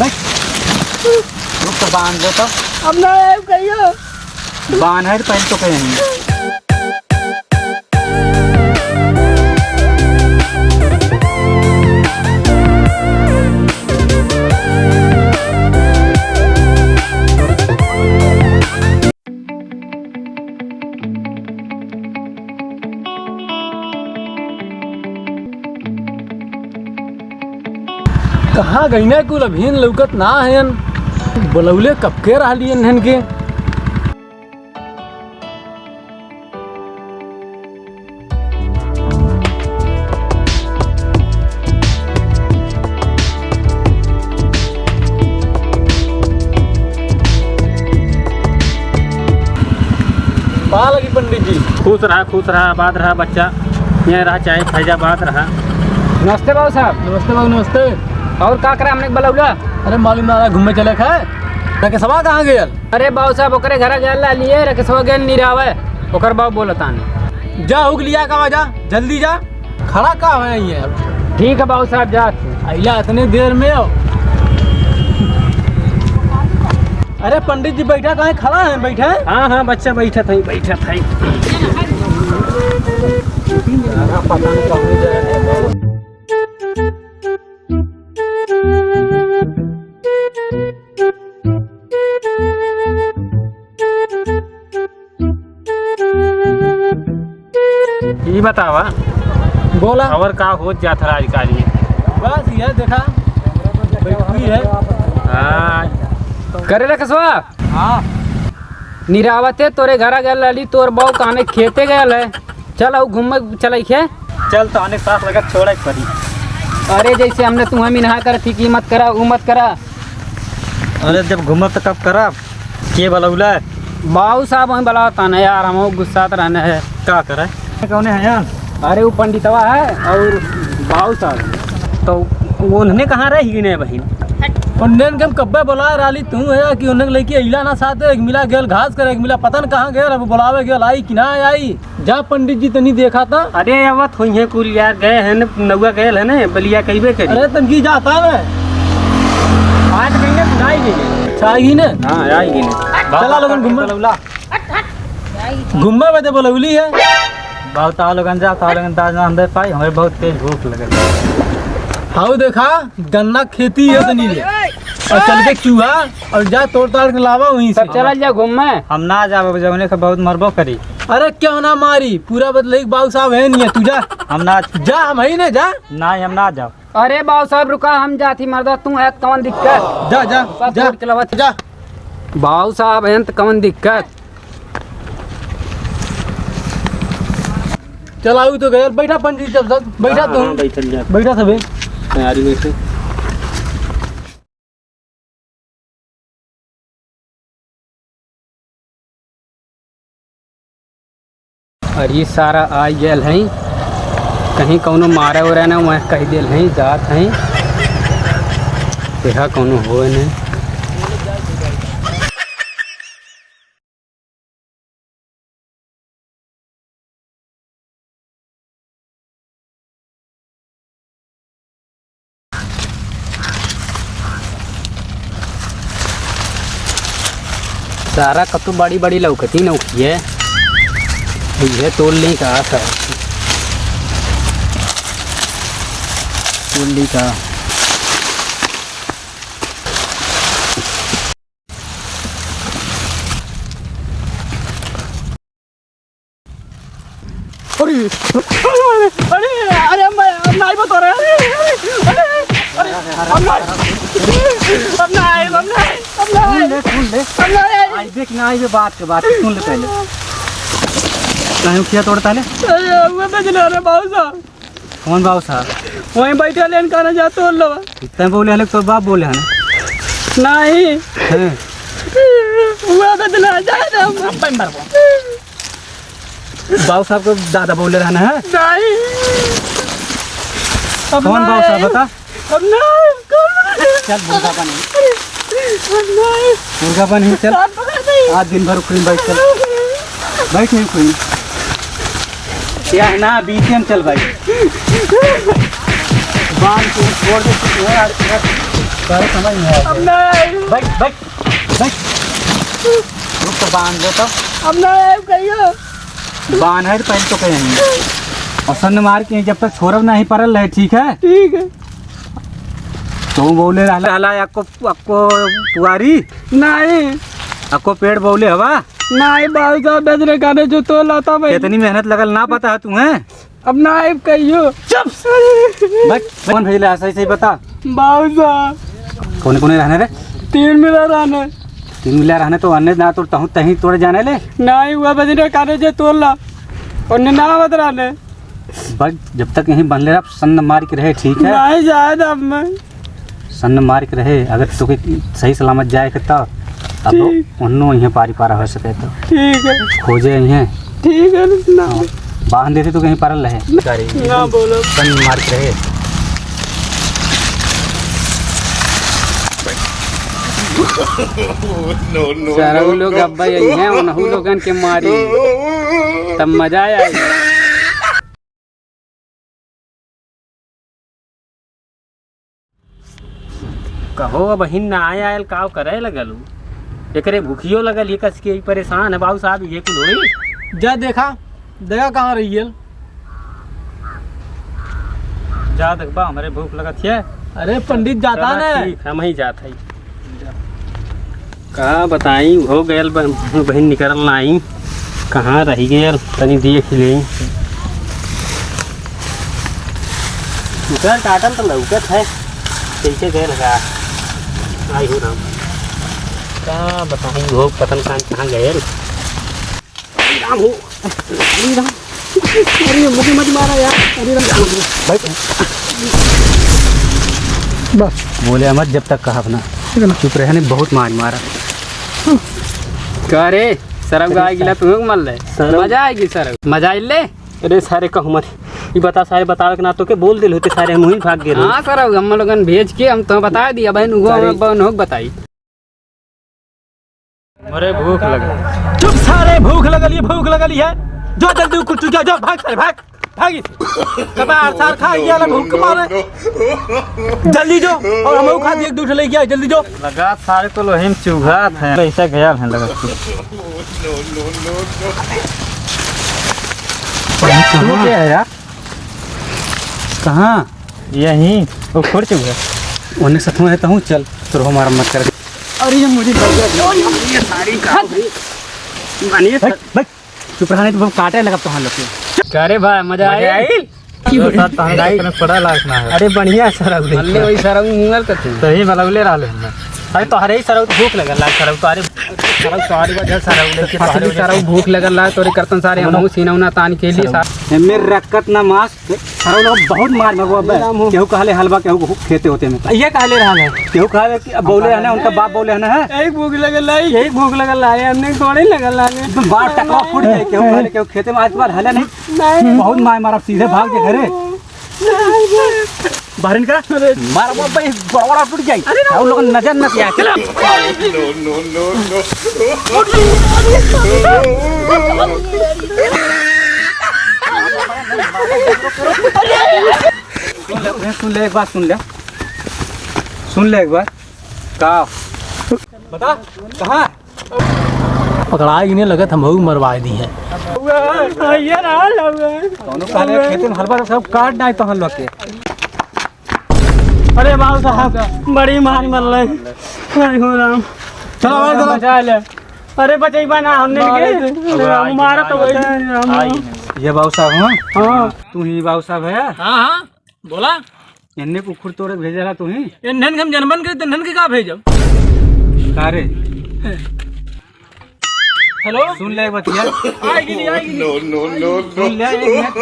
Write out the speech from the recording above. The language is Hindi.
रुक तो बांध दो तो। अब ना कहियो बांध है पहले तो कहीं कहाँ गई ना कुल अभिन लौकत ना हन बोलौले कब के रहली हन के पा लगी पंडित जी। खुश रहा आबाद रहा बच्चा यहाँ रहा चाहे फैजाबाद रहा। नमस्ते बाबू साहब। नमस्ते बाबू नमस्ते। और का करा हमने बलौला? अरे मालूम ना घूमे चले खाए रकेशवा कहाँ गया? अरे बाबू साहब ओकरे घर गया लिए रकेशवा गेल निरावे ओकर बाबू बोलतान। जा हुक लिया का जा जल्दी जा खड़ा का है ये। ठीक है बाबू साहब जा। अइला इतने देर में हो। अरे पंडित जी बैठा कहाँ खड़ा है? बैठा है? हाँ बच्चा बैठा था पता नहीं कहाँ जाए। ये बतावा बोला और का हो जाता रहा आजकल ये। बस ये देखा बैठी है। हाँ करे रकेशवा हाँ निरावते तोरे घर गया तोर बाबू काने खेते गया है। चल आओ घूम चल खे। चल तो आने साथ लगा छोड़ा पड़ी। अरे जैसे हमने तुम्हें मिनहा कर थी कि मत करा वो मत करा। अरे जब घूमत तो कब करा के बलौला बाबू साहब वहीं बलाता ना यार हम गुस्सात रहने है। का करे कौन है यार? अरे वो पंडितवा है और बाबू साहब तो उन्होंने कहाँ रही नहीं बहन? उन्हें हम कब्बे बुला रही तू है कि उन्हें लेके अइला ना साथ एक मिला गेल घास करे एक मिला पता न कहाँ गया अब बुलावे गेल आई कि ना आई। जा पंडित जी तनी देखा था। अरे आवत हुई है कुल यार गए हैं नौआ गए है ना बलिया कईबे करी। अरे तनकी जाता है आज कहीं बुलाई चाहिए ना। हाँ आएगी ना चला लोगन घूमने घूमने में तो बोलौली है। बहुत लोगन जा लोगन ताजा हम दे पाई हमें बहुत तेज भूख लगे। हाँ देखा गन्ना खेती है तनी रे और चल के चूहा और जा तोड़ ताड़ के लावा वहीं से। सब चल जा घूम में। हम ना जावे जौने का बहुत मरबो करी। अरे क्यों ना मारी पूरा बदले बाबू साहब है नहीं है तू जा। हम ना जा हम ही ने जा ना हम ना जाओ। अरे बाबू साहब रुका हम जाती मर्दा तू है कौन दिक्कत? जा जा जा जा बाबू साहब है तो कौन दिक्कत? चलाऊ तो गया बैठा पंडित जब तक बैठा तू बैठल जा बैठा सब तैयारी बैठे। और ये सारा आ गया है कहीं कौनो मारे हो रहे ना वह कह दिल है जात है देखा कौनो हो नहीं। सारा कतु बड़ी बड़ी लौकती नौकी है ये तोड़ ली का था तोड़ ली का। अरे अरे अरे मैं नहीं बता रहा। अरे आज देख ना ये बात के बात सुन ले पहले कहीं किया तोड़ता ले। अरे बाबू साहब कौन बाबू साहब? वहीं बैठे लेन खाना जाते हो लो इतने बोले हले तो बाप बोले हैं नहीं हैं? हुआ बदला जा बाबू साहब को दादा बोले रहना है नहीं। कौन बाबू साहब बता? अब नहीं चल मुर्गा बन ही चल आज दिन भर उखड़ी बैठ चल बैठ नहीं कोई क्या है ना बीच में चल भाई बांध के छोड़ दे। सारे समझ में आया। अब नहीं, बैठ बैठ बैठ, रुक तो बांध दो तब। अब नहीं कहियो। बांध है तो पहले तो कहीं और सन मार के जब तक छोरब नहीं परल रहे, ठीक है? ठीक है। तो बोले रहला आपको आपको पुआरी नहीं आपको पेड़ बोले हवा नहीं बाबू साहब बेचने गाने जो तो लाता भाई। इतनी मेहनत लगल ना पता है तुम्हें? अब नहीं कहियो। चुप। बैठ, कौन भेजला सही सही बता। बाबू साहब कौन कौन रहने रे? 3 मिला रहने। 3 मिला रहने तो अन्य ना तो तहीं तोड़े जाने ले। नहीं हुआ बेचने गाने जो तोड़ला और ना मत रहने। बस जब तक यहीं बन ले रहा सन्न मार के रहे, ठीक है? नहीं जाए अब मैं। सन्न मार के रहे, अगर तो सही सलामत जाए के तब अब ठीक। उन्नो यहाँ पारी पारा हो सके तो ठीक है खोजे यहाँ ठीक है ना बांध देते तो कहीं परल रहे। ना बोलो। सन्न मार के रहे। सारा लोग अब्बा यही हैं उन्हों लोगन के मारी तब मजा आएगा। कहो बहिन ना आयल काव करे लगल एकरे भूखियो लगल ये कस के परेशान है बाबू साहब ये कुल होई। जा देखा देखा कहाँ रही है। जा देखबा हमारे भूख लगत है। अरे पंडित जाता चला ना। ठीक हम ही जात है। का बताई हो गयल बहन निकल आई कहाँ रही गयल तनी देख ले। उधर काटल तो लौकत है कैसे गए लगा आई हो राम। का बताई हो पतन कहाँ गए राम हो। अरे मुझे मत मारा यार। अरे बैठ। बस बोले मत जब तक कहा अपना चुप रहे ने बहुत मार मारा। का रे सरब गाय गिला तुम्हें मल रहे मजा आएगी सरब मजा ले। अरे सारे कहूँ मत ये बता सारे बतावे के ना तो के बोल दिल होते सारे मुँह भाग गए। हाँ सरब हम लोगन भेज के हम तो बता दिया बहन उगो बताई। अरे भूख लगा। चुप सारे भूख लगल ये भूख लगल है। जो जल्दी कुछ जो भाग सारे भाग भागी कबार सार खा गया ना भूख मारे। जल्दी जो और हम खा दिए दूसरे ले गया जल्दी जो। लगा सारे तो लोहिम चुघात है ऐसा गया है लगा। कहाँ क्या है यार? कहाँ? यहीं वो छोड़ चुका उन्हें सच में रहता हूँ। चल तो हमारा मत कर। अरे मुझे चुप रहने तो काटे लगा तो हम लोग के। अरे भाई मजा आई पड़ा लाखना है। अरे बढ़िया सरब मल्ले वही सरब मुंगल करते सही बलौले रहले हम। अरे तो हरे ही सरब भूख लगल ला सरब तो अरे सरब सारी वजह सरब सरब भूख लगल ला तोरे करतन सारे हम सीना उना तान के लिए मेरे रक्कत ना मास सारा लोग बहुत मार मगो। अब केहू कहले हलवा केहू खेते होते में ये कहले रहने। केहू कहले कि बोले है ना उनका बाप बोले है ना है एक भूख लगल लाई यही भूख लगल लाई हमने थोड़े लगल लाने। बात टकरा फूट जाए। केहू कहले केहू खेते में आज बार हले नहीं बहुत मार मारा सीधे भाग के घरे बाहर का मार भाई बड़ा टूट जाए। हम लोग नजर न किया। चलो सुन ले एक बात सुन ले एक बार का बता कहाँ पकड़ाई नहीं लगत हम मरवाए दी है। दोनों कहले खेते में हलवा सब काट डाई तो हम लोग के। अरे बाबू साहब बड़ी मार मर रही हो राम। चलो बचा ले। अरे बचैबा ना हमने मारा तो ये बाबू साहब। हाँ तू ही बाबू साहब है? हाँ हाँ बोला। इन्ने कुकुर तोड़े भेजा तू ही नन हम जनमन करे तो नन के का भेजब कारे। हेलो सुन ले बतिया। आएगी नहीं आएगी। सुन ले एक मिनट।